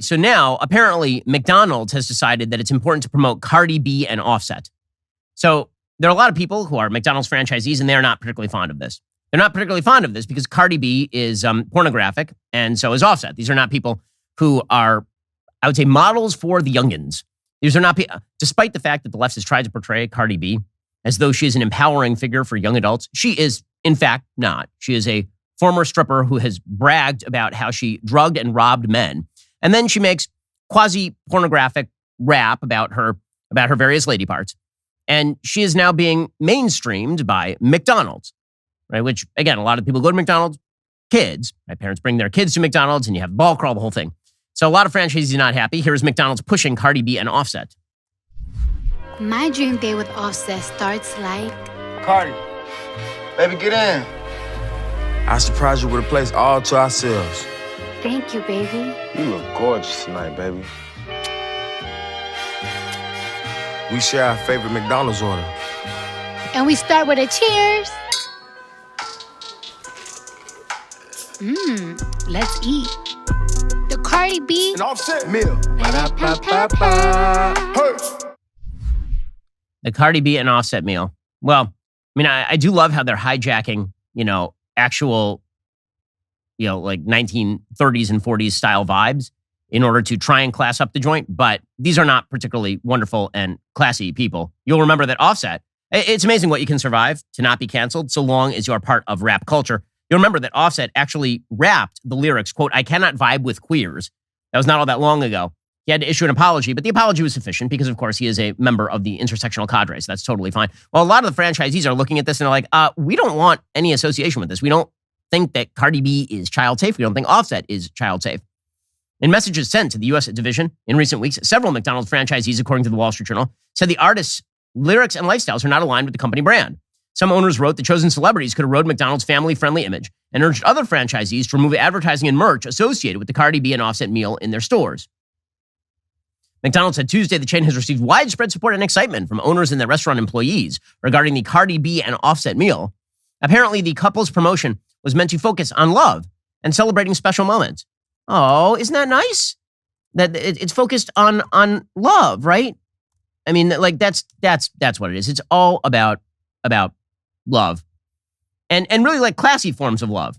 So now, apparently, McDonald's has decided that it's important to promote Cardi B and Offset. So there are a lot of people who are McDonald's franchisees, and they're not particularly fond of this. They're not particularly fond of this because Cardi B is pornographic, and so is Offset. These are not people who are, I would say, models for the youngins. These are not, despite the fact that the left has tried to portray Cardi B as though she is an empowering figure for young adults, she is, in fact, not. She is a former stripper who has bragged about how she drugged and robbed men. And then she makes quasi-pornographic rap about her various lady parts. And she is now being mainstreamed by McDonald's, right? Which, again, a lot of people go to McDonald's, kids. My parents bring their kids to McDonald's and you have ball crawl, the whole thing. So a lot of franchisees are not happy. Here's McDonald's pushing Cardi B and Offset. My dream day with Offset starts like... Cardi, baby, get in. I surprised you with a place all to ourselves. Thank you, baby. You look gorgeous tonight, baby. We share our favorite McDonald's order. And we start with a cheers. Let's eat. The Cardi B and Offset meal. The Cardi B and Offset meal. Well, I mean, I do love how they're hijacking, actual, like 1930s and 40s style vibes in order to try and class up the joint. But these are not particularly wonderful and classy people. You'll remember that Offset, it's amazing what you can survive to not be canceled so long as you are part of rap culture. You'll remember that Offset actually rapped the lyrics, quote, "I cannot vibe with queers." That was not all that long ago. He had to issue an apology, but the apology was sufficient because, of course, he is a member of the intersectional cadre, so that's totally fine. Well, a lot of the franchisees are looking at this and they're like, we don't want any association with this. We don't think that Cardi B is child safe. We don't think Offset is child safe. In messages sent to the U.S. division in recent weeks, several McDonald's franchisees, according to the Wall Street Journal, said the artists' lyrics and lifestyles are not aligned with the company brand. Some owners wrote the chosen celebrities could erode McDonald's family-friendly image and urged other franchisees to remove advertising and merch associated with the Cardi B and Offset meal in their stores. McDonald's said Tuesday the chain has received widespread support and excitement from owners and their restaurant employees regarding the Cardi B and Offset meal. Apparently, the couple's promotion was meant to focus on love and celebrating special moments. Oh, isn't that nice? That it's focused on love, right? I mean, like that's what it is. It's all about love and really like classy forms of love.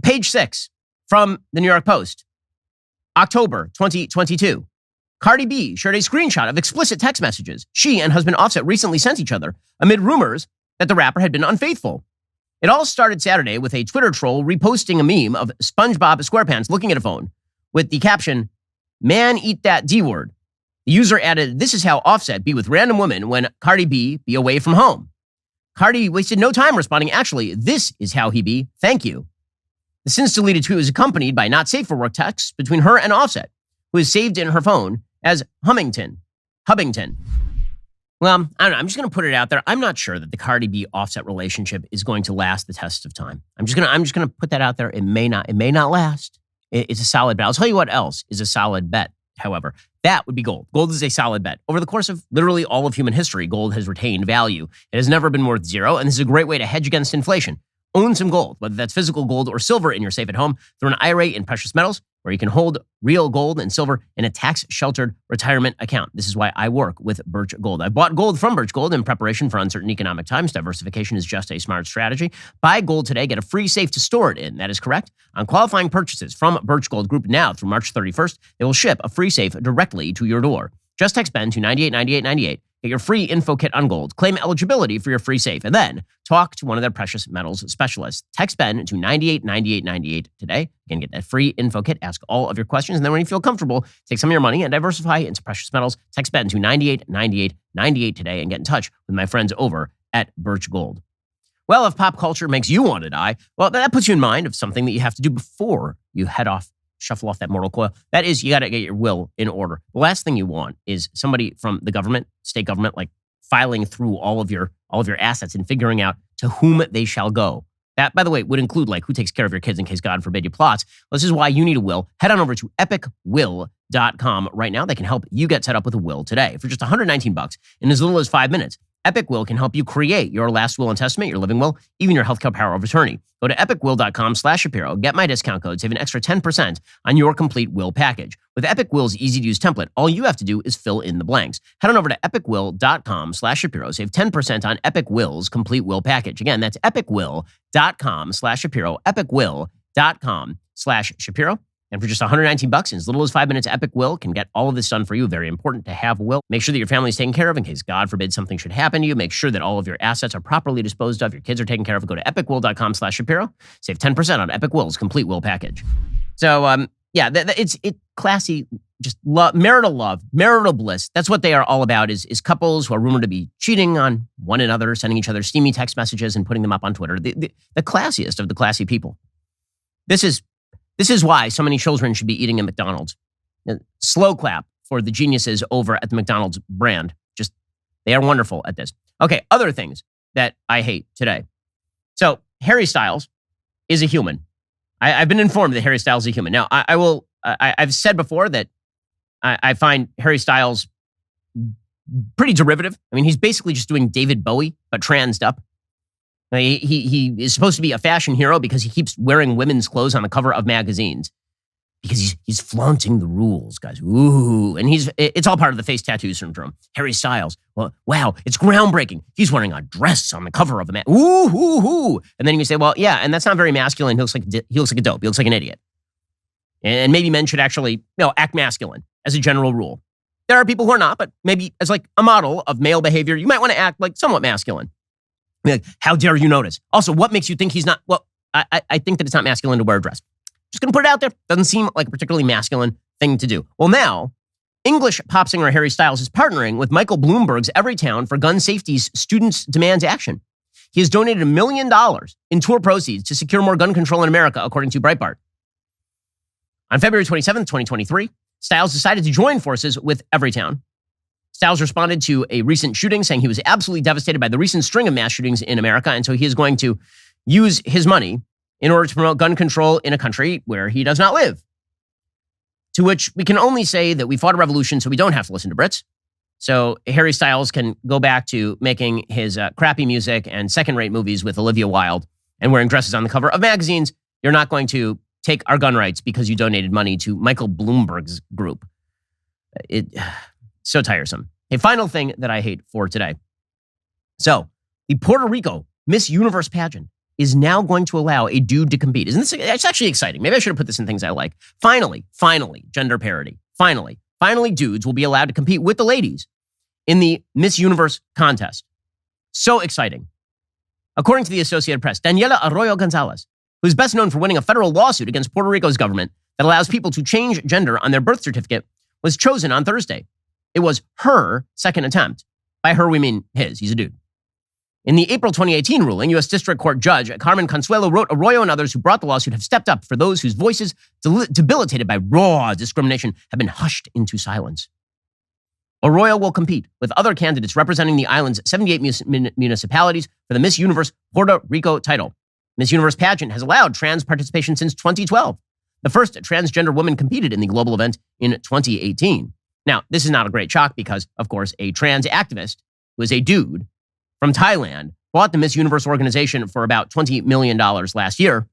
Page 6 from the New York Post, October 2022. Cardi B shared a screenshot of explicit text messages she and husband Offset recently sent each other amid rumors that the rapper had been unfaithful. It all started Saturday with a Twitter troll reposting a meme of SpongeBob SquarePants looking at a phone with the caption, "Man, eat that D word." The user added, "This is how Offset be with random women when Cardi B be away from home." Cardi wasted no time responding, "Actually, this is how he be. Thank you." The since deleted tweet was accompanied by not safe for work texts between her and Offset, who is saved in her phone as Hubbington. Well, I don't know. I'm just going to put it out there. I'm not sure that the Cardi B Offset relationship is going to last the test of time. I'm just going to put that out there. It may not last. It's a solid bet. I'll tell you what else is a solid bet. However, that would be gold. Gold is a solid bet. Over the course of literally all of human history, gold has retained value. It has never been worth zero, and this is a great way to hedge against inflation. Own some gold, whether that's physical gold or silver in your safe at home, through an IRA in precious metals, where you can hold real gold and silver in a tax-sheltered retirement account. This is why I work with Birch Gold. I bought gold from Birch Gold in preparation for uncertain economic times. Diversification is just a smart strategy. Buy gold today, get a free safe to store it in. That is correct. On qualifying purchases from Birch Gold Group now through March 31st, they will ship a free safe directly to your door. Just text Ben to 989898. Get your free info kit on gold. Claim eligibility for your free safe. And then talk to one of their precious metals specialists. Text Ben to 989898 today. You can get that free info kit. Ask all of your questions. And then when you feel comfortable, take some of your money and diversify into precious metals. Text Ben to 989898 today and get in touch with my friends over at Birch Gold. Well, if pop culture makes you want to die, well, that puts you in mind of something that you have to do before you shuffle off that mortal coil. That is, you got to get your will in order. The last thing you want is somebody from the government, state government, like filing through all of your assets and figuring out to whom they shall go. That, by the way, would include like who takes care of your kids in case God forbid you plots. Well, this is why you need a will. Head on over to epicwill.com right now. They can help you get set up with a will today for just $119 in as little as 5 minutes. Epic Will can help you create your last will and testament, your living will, even your healthcare power of attorney. Go to epicwill.com/Shapiro. Get my discount code. Save an extra 10% on your complete will package. With Epic Will's easy-to-use template, all you have to do is fill in the blanks. Head on over to epicwill.com/Shapiro. Save 10% on Epic Will's complete will package. Again, that's epicwill.com/Shapiro. epicwill.com/Shapiro. And for just $119 in as little as 5 minutes, Epic Will can get all of this done for you. Very important to have a will. Make sure that your family is taken care of in case, God forbid, something should happen to you. Make sure that all of your assets are properly disposed of. Your kids are taken care of. Go to epicwill.com/Shapiro. Save 10% on Epic Will's complete will package. So, it's classy, just marital bliss. That's what they are all about is couples who are rumored to be cheating on one another, sending each other steamy text messages and putting them up on Twitter. The classiest of the classy people. This is why so many children should be eating at McDonald's. Slow clap for the geniuses over at the McDonald's brand. Just, they are wonderful at this. Okay, other things that I hate today. So, Harry Styles is a human. I've been informed that Harry Styles is a human. Now, I've said before that I find Harry Styles pretty derivative. I mean, he's basically just doing David Bowie, but transed up. He is supposed to be a fashion hero because he keeps wearing women's clothes on the cover of magazines because he's flaunting the rules, guys. Ooh, and it's all part of the face tattoo syndrome. Harry Styles, well, wow, it's groundbreaking. He's wearing a dress on the cover of a magazine. Ooh. And then you say, well, yeah, and that's not very masculine. He looks like a dope. He looks like an idiot. And maybe men should actually, act masculine as a general rule. There are people who are not, but maybe as like a model of male behavior, you might want to act like somewhat masculine. Like, how dare you notice? Also, what makes you think he's not? Well, I think that it's not masculine to wear a dress. Just going to put it out there. Doesn't seem like a particularly masculine thing to do. Well, now, English pop singer Harry Styles is partnering with Michael Bloomberg's Everytown for gun safety's Students Demands Action. He has donated $1 million in tour proceeds to secure more gun control in America, according to Breitbart. On February 27th, 2023, Styles decided to join forces with Everytown. Styles responded to a recent shooting, saying he was absolutely devastated by the recent string of mass shootings in America, and so he is going to use his money in order to promote gun control in a country where he does not live. To which we can only say that we fought a revolution so we don't have to listen to Brits. So Harry Styles can go back to making his crappy music and second-rate movies with Olivia Wilde and wearing dresses on the cover of magazines. You're not going to take our gun rights because you donated money to Michael Bloomberg's group. So tiresome. A final thing that I hate for today. So, the Puerto Rico Miss Universe pageant is now going to allow a dude to compete. Isn't this? It's actually exciting. Maybe I should have put this in things I like. Finally, gender parity. Finally, dudes will be allowed to compete with the ladies in the Miss Universe contest. So exciting. According to the Associated Press, Daniela Arroyo Gonzalez, who is best known for winning a federal lawsuit against Puerto Rico's government that allows people to change gender on their birth certificate, was chosen on Thursday. It was her second attempt. By her, we mean his. He's a dude. In the April 2018 ruling, U.S. District Court Judge Carmen Consuelo wrote, Arroyo and others who brought the lawsuit have stepped up for those whose voices, debilitated by raw discrimination, have been hushed into silence. Arroyo will compete with other candidates representing the island's 78 municipalities for the Miss Universe Puerto Rico title. Miss Universe pageant has allowed trans participation since 2012. The first transgender woman competed in the global event in 2018. Now, this is not a great shock because, of course, a trans activist who is a dude from Thailand bought the Miss Universe organization for about $20 million last year.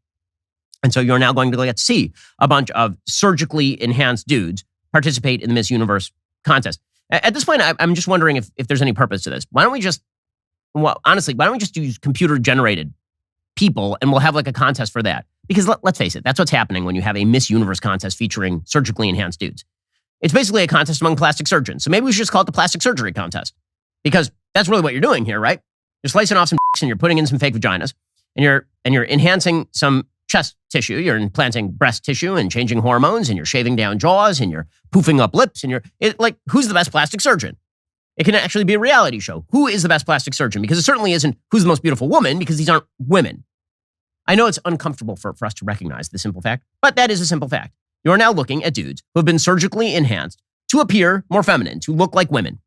And so you're now going to get to see a bunch of surgically enhanced dudes participate in the Miss Universe contest. At this point, I'm just wondering if there's any purpose to this. Why don't we just use computer-generated people and we'll have like a contest for that? Because let's face it, that's what's happening when you have a Miss Universe contest featuring surgically enhanced dudes. It's basically a contest among plastic surgeons. So maybe we should just call it the plastic surgery contest. Because that's really what you're doing here, right? You're slicing off some and you're putting in some fake vaginas. And you're enhancing some chest tissue. You're implanting breast tissue and changing hormones. And you're shaving down jaws. And you're poofing up lips. And who's the best plastic surgeon? It can actually be a reality show. Who is the best plastic surgeon? Because it certainly isn't who's the most beautiful woman, because these aren't women. I know it's uncomfortable for us to recognize the simple fact, but that is a simple fact. You're now looking at dudes who have been surgically enhanced to appear more feminine, to look like women.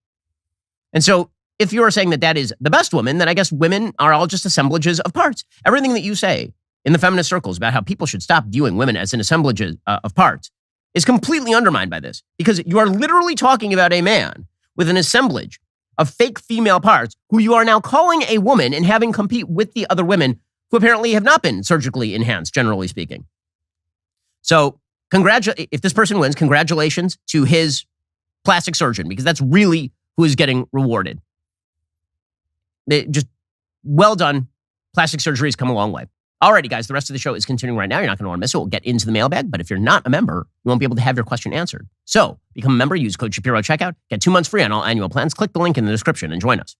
And so if you're saying that that is the best woman, then I guess women are all just assemblages of parts. Everything that you say in the feminist circles about how people should stop viewing women as an assemblage of parts is completely undermined by this, because you are literally talking about a man with an assemblage of fake female parts who you are now calling a woman and having compete with the other women who apparently have not been surgically enhanced, generally speaking. So if this person wins, congratulations to his plastic surgeon, because that's really who is getting rewarded. Just well done. Plastic surgery has come a long way. Alrighty, guys, the rest of the show is continuing right now. You're not going to want to miss it. We'll get into the mailbag, but if you're not a member, you won't be able to have your question answered. So become a member, use code Shapiro at checkout, get 2 months free on all annual plans. Click the link in the description and join us.